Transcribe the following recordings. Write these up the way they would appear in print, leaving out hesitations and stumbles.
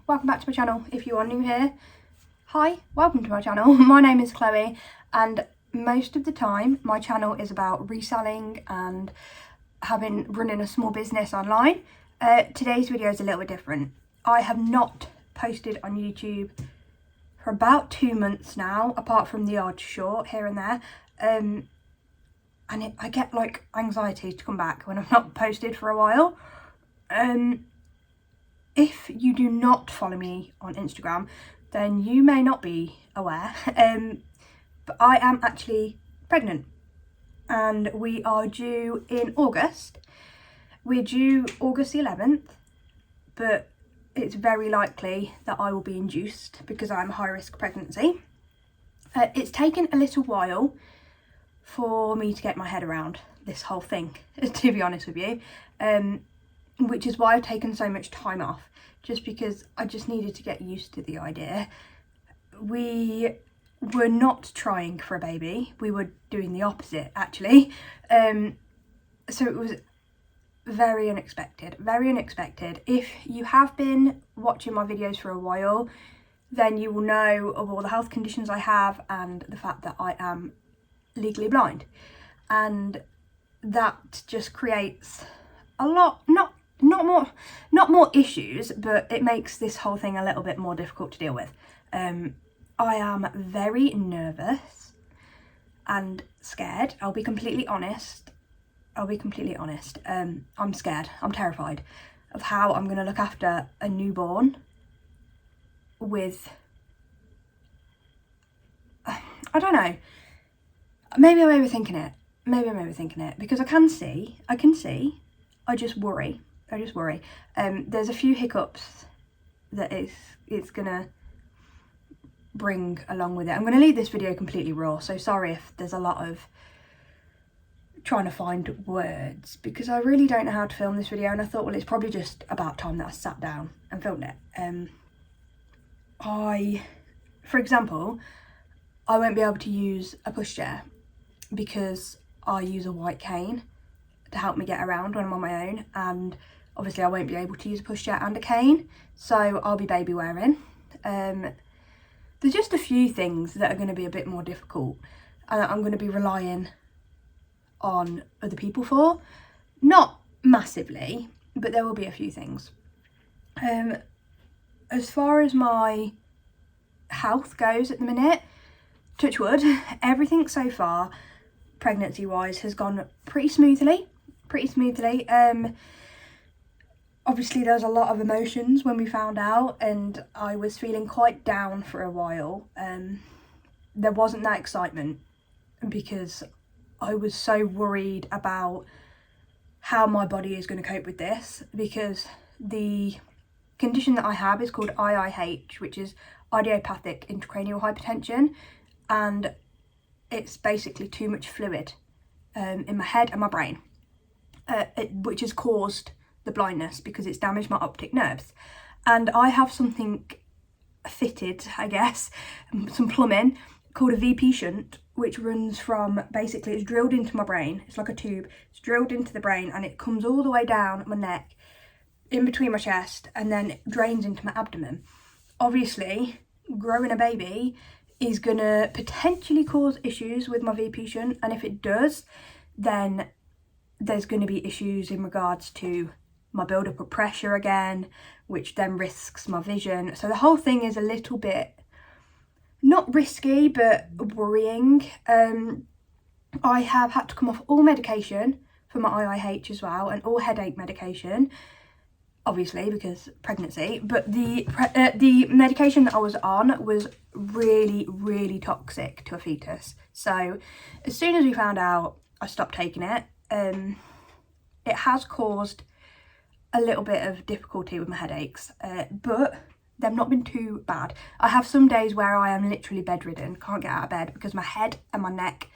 welcome back to my channel. If you are new here, hi, welcome to my channel. My name is Chloe, and most of the time my channel is about reselling and running a small business online. Today's video is a little bit different. I have not posted on YouTube for about 2 months now, apart from the odd short here and there, and I get like anxiety to come back when I've not posted for a while. If you do not follow me on Instagram, then you may not be aware, but I am actually pregnant, and we are due in August. We're due August the 11th, but it's very likely that I will be induced because I'm a high risk pregnancy. It's taken a little while for me to get my head around this whole thing, to be honest with you, which is why I've taken so much time off, just because I just needed to get used to the idea. We were not trying for a baby, we were doing the opposite actually, so it was very unexpected. If you have been watching my videos for a while, then you will know of all the health conditions I have and the fact that I am legally blind, and that just creates a lot, not more issues, but it makes this whole thing a little bit more difficult to deal with. I am very nervous and scared. I'll be completely honest. I'm scared. I'm terrified of how I'm going to look after a newborn with, I don't know, maybe I'm overthinking it, because I can see, I just worry. There's a few hiccups that it's gonna bring along with it. I'm gonna leave this video completely raw, so sorry if there's a lot of trying to find words, because I really don't know how to film this video, and I thought, well, it's probably just about time that I sat down and filmed it. For example, I won't be able to use a pushchair because I use a white cane to help me get around when I'm on my own, and obviously I won't be able to use a pushchair and a cane, so I'll be baby wearing. There's just a few things that are going to be a bit more difficult, and I'm going to be relying on other people for. Not massively, but there will be a few things. As far as my health goes at the minute, touch wood, everything so far pregnancy wise has gone pretty smoothly. Obviously there's a lot of emotions when we found out, and I was feeling quite down for a while. There wasn't that excitement because I was so worried about how my body is going to cope with this, because the condition that I have is called IIH, which is idiopathic intracranial hypertension, and it's basically too much fluid in my head and my brain, which has caused the blindness because it's damaged my optic nerves. And I have something fitted, I guess, some plumbing called a VP shunt, which runs from, basically it's drilled into my brain. It's like a tube, it's drilled into the brain, and it comes all the way down my neck, in between my chest, and then drains into my abdomen. Obviously, growing a baby is gonna potentially cause issues with my VP shunt, and if it does, then there's going to be issues in regards to my build-up of pressure again, which then risks my vision. So the whole thing is a little bit, not risky, but worrying. I have had to come off all medication for my IIH as well, and all headache medication, obviously because pregnancy, but the medication that I was on was really toxic to a fetus. So as soon as we found out, I stopped taking it. It has caused a little bit of difficulty with my headaches, but they've not been too bad. I have some days where I am literally bedridden, can't get out of bed because my head and my neck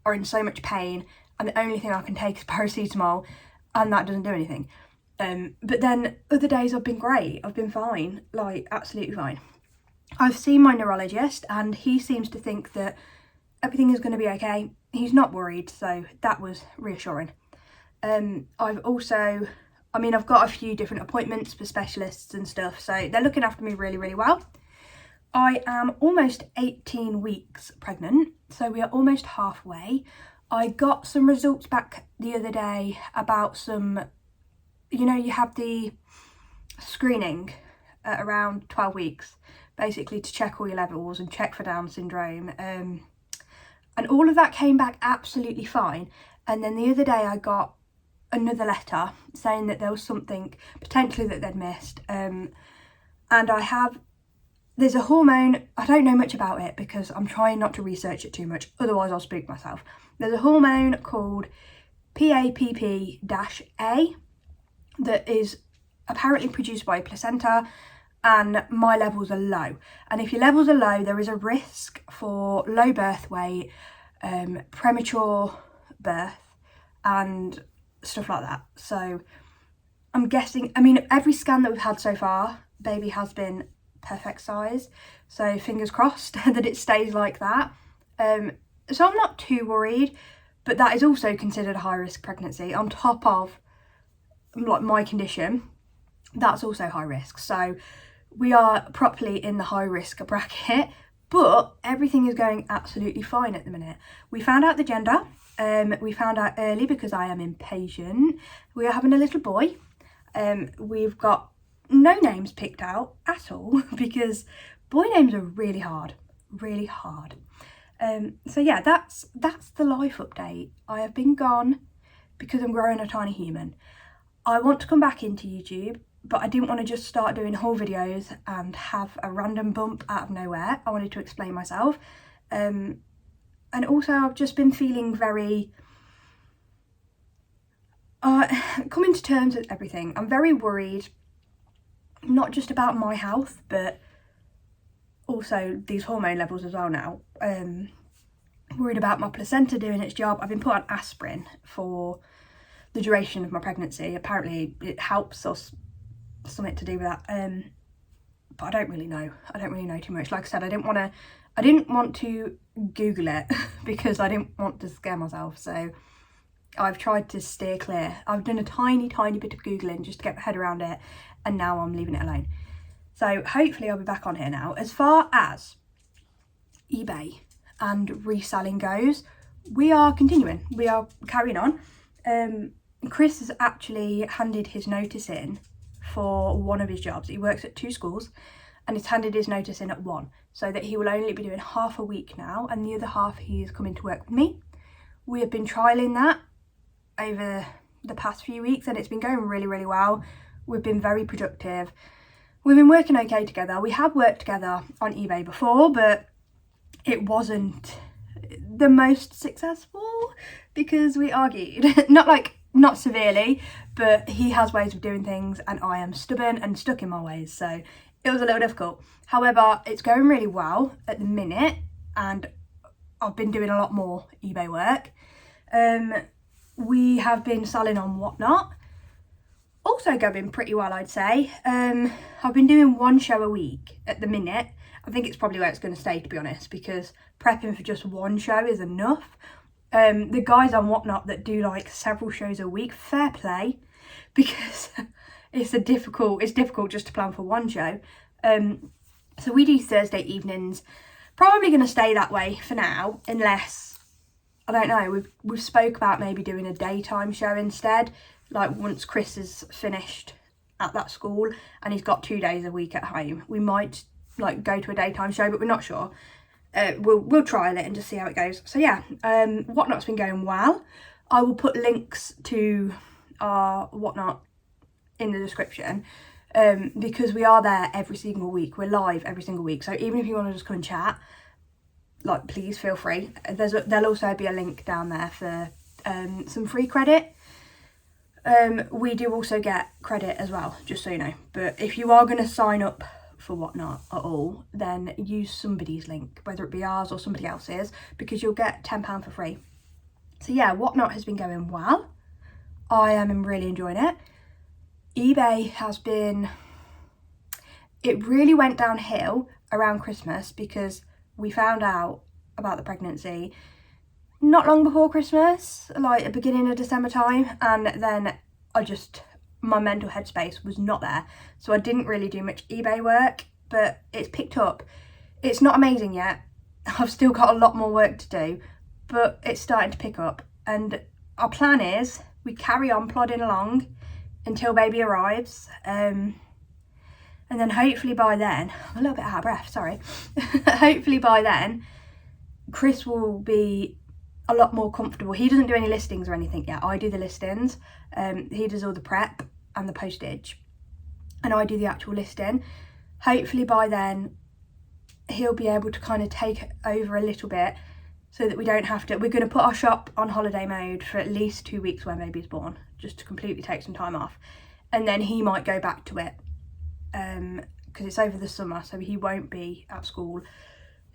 are in so much pain, and the only thing I can take is paracetamol, and that doesn't do anything. But then other days I've been great, I've been fine, like absolutely fine. I've seen my neurologist, and he seems to think that everything is going to be okay. He's not worried, so that was reassuring. I've also I mean, I've got a few different appointments for specialists and stuff, so they're looking after me really, really well. I am almost 18 weeks pregnant, so we are almost halfway. I got some results back the other day about some, you know, you have the screening at around 12 weeks, basically to check all your levels and check for Down syndrome. And all of that came back absolutely fine. And then the other day I got another letter saying that there was something potentially that they'd missed. And there's a hormone, I don't know much about it because I'm trying not to research it too much, otherwise I'll spook myself. There's a hormone called PAPP-A that is apparently produced by a placenta, and my levels are low. And if your levels are low, there is a risk for low birth weight, premature birth and stuff like that. So I'm guessing, I mean, every scan that we've had so far, baby has been perfect size, so fingers crossed that it stays like that. So I'm not too worried, but that is also considered a high risk pregnancy on top of like my condition. That's also high risk, so we are properly in the high risk bracket, but everything is going absolutely fine at the minute. We found out the gender, we found out early because I am impatient. We are having a little boy. We've got no names picked out at all because boy names are really hard. So yeah, that's the life update. I have been gone because I'm growing a tiny human. I want to come back into YouTube, but I didn't want to just start doing haul videos and have a random bump out of nowhere. I wanted to explain myself. And also I've just been feeling very coming to terms with everything. I'm very worried, not just about my health, but also these hormone levels as well now. Worried about my placenta doing its job. I've been put on aspirin for the duration of my pregnancy. Apparently it helps us, something to do with that. But I don't really know. I don't really know too much. Like I said, I didn't want to Google it because I didn't want to scare myself. So I've tried to steer clear. I've done a tiny bit of Googling just to get my head around it, and now I'm leaving it alone. So hopefully I'll be back on here now. As far as eBay and reselling goes, we are continuing. We are carrying on. Chris has actually handed his notice in for one of his jobs. He works at 2 schools and he's handed his notice in at one, so that he will only be doing half a week now, and the other half he is coming to work with me. We have been trialling that over the past few weeks and it's been going really, really well. We've been very productive. We've been working okay together. We have worked together on eBay before, but it wasn't the most successful because we argued. Not severely, but he has ways of doing things and I am stubborn and stuck in my ways, so it was a little difficult. However, it's going really well at the minute and I've been doing a lot more eBay work. We have been selling on Whatnot, also going pretty well, I'd say. I've been doing 1 show a week at the minute. I think it's probably where it's going to stay, to be honest, because prepping for just 1 show is enough. The guys on Whatnot that do like several shows a week, fair play, because it's difficult just to plan for 1 show. So we do Thursday evenings, probably going to stay that way for now, unless, I don't know, we've spoke about maybe doing a daytime show instead, like once Chris is finished at that school and he's got 2 days a week at home, we might like go to a daytime show, but we're not sure. We'll trial it and just see how it goes. So yeah, Whatnot's been going well. I will put links to our Whatnot in the description, because we are there every single week. We're live every single week, so even if you want to just come and chat, like, please feel free. There'll also be a link down there for some free credit. We do also get credit as well, just so you know, but if you are going to sign up for Whatnot at all, then use somebody's link, whether it be ours or somebody else's, because you'll get £10 for free. So yeah, Whatnot has been going well. I am really enjoying it. eBay it really went downhill around Christmas because we found out about the pregnancy not long before Christmas, like the beginning of December time, and then I just my mental headspace was not there. So I didn't really do much eBay work, but it's picked up. It's not amazing yet. I've still got a lot more work to do, but it's starting to pick up. And our plan is we carry on plodding along until baby arrives. And then hopefully by then, I'm a little bit out of breath, sorry. Hopefully by then, Chris will be a lot more comfortable. He doesn't do any listings or anything yet. I do the listings. He does all the prep and the postage, and I do the actual listing. Hopefully by then he'll be able to kind of take over a little bit, so that we don't have to. We're going to put our shop on holiday mode for at least 2 weeks when baby's born, just to completely take some time off, and then he might go back to it because it's over the summer, so he won't be at school.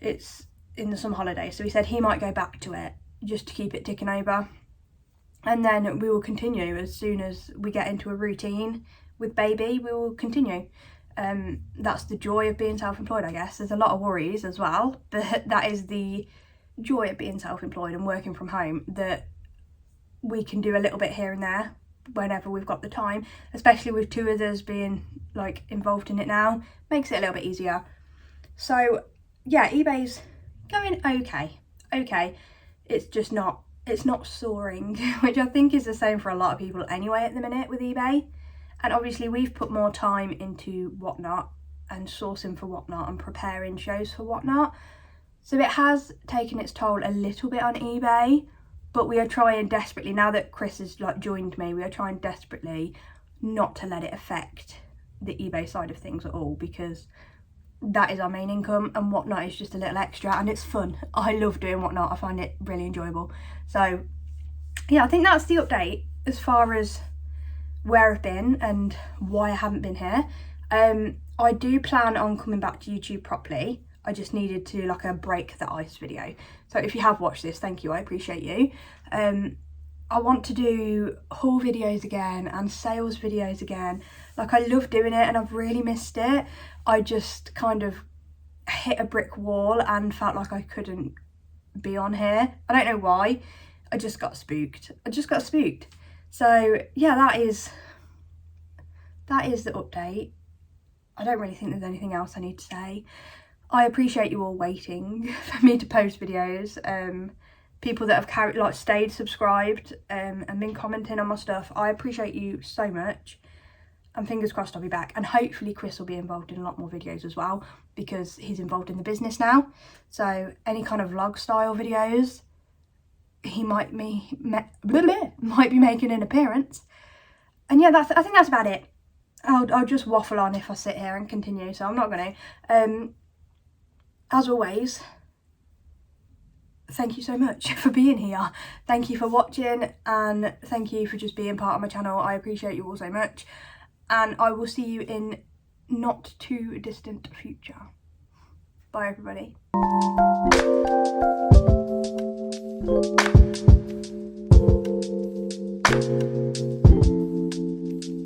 It's in the summer holiday, so he said he might go back to it just to keep it ticking over, and then we will continue as soon as we get into a routine with baby. We will continue. That's the joy of being self-employed, I guess. There's a lot of worries as well, but that is the joy of being self-employed and working from home, that we can do a little bit here and there whenever we've got the time, especially with 2 others being like involved in it now. Makes it a little bit easier. So yeah, eBay's going okay. It's just not, it's not soaring, which I think is the same for a lot of people anyway at the minute with eBay. And obviously we've put more time into Whatnot and sourcing for Whatnot and preparing shows for Whatnot, so it has taken its toll a little bit on eBay. But we are trying desperately, now that Chris has like joined me, we are trying desperately not to let it affect the eBay side of things at all, because that is our main income and Whatnot is just a little extra, and it's fun. I love doing Whatnot. I find it really enjoyable. So yeah, I think that's the update as far as where I've been and why I haven't been here. I do plan on coming back to YouTube properly. I just needed to like a break the ice video. So if you have watched this, thank you, I appreciate you. I want to do haul videos again and sales videos again. Like, I love doing it and I've really missed it. I just kind of hit a brick wall and felt like I couldn't be on here. I don't know why. I just got spooked. So yeah, that is the update. I don't really think there's anything else I need to say. I appreciate you all waiting for me to post videos. People that have stayed subscribed and been commenting on my stuff. I appreciate you so much. And fingers crossed I'll be back. And hopefully Chris will be involved in a lot more videos as well, because he's involved in the business now. So any kind of vlog style videos, he might be making an appearance. And yeah, I think that's about it. I'll just waffle on if I sit here and continue, so I'm not going to. As always, thank you so much for being here. Thank you for watching, and thank you for just being part of my channel. I appreciate you all so much, and I will see you in not too distant future. Bye everybody.